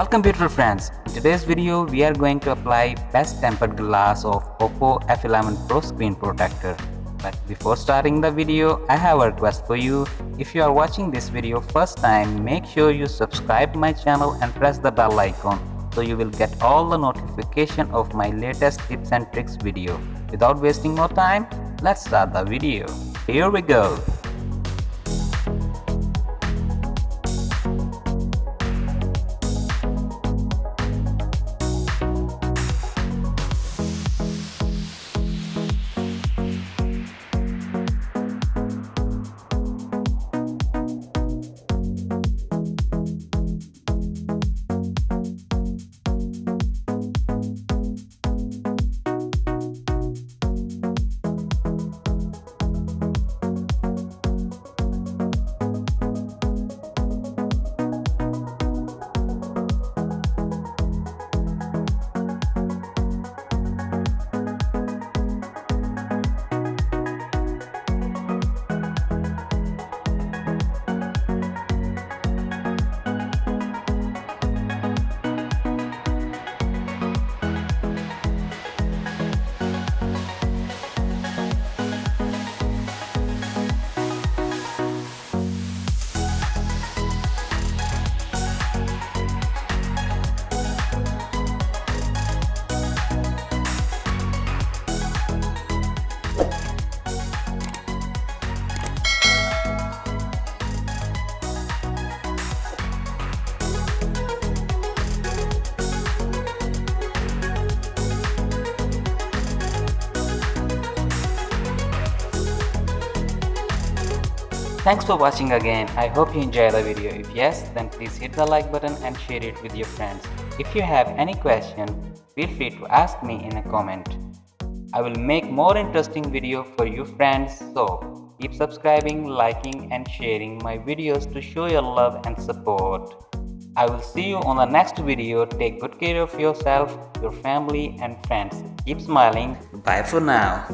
Welcome beautiful friends. In today's video we are going to apply best tempered glass of Oppo F11 Pro screen protector. But before starting the video, I have a request for you. If you are watching this video first time, make sure you subscribe my channel and press the bell icon so you will get all the notification of my latest tips and tricks video. Without wasting more time, let's start the video. Here we go. Thanks for watching again. I hope you enjoy the video. If yes, then please hit the like button and share it with your friends. If you have any question, feel free to ask me in a comment. I will make more interesting video for you friends, so keep subscribing, liking and sharing my videos to show your love and support. I will see you on the next video. Take good care of yourself, your family and friends. Keep smiling. Bye for now.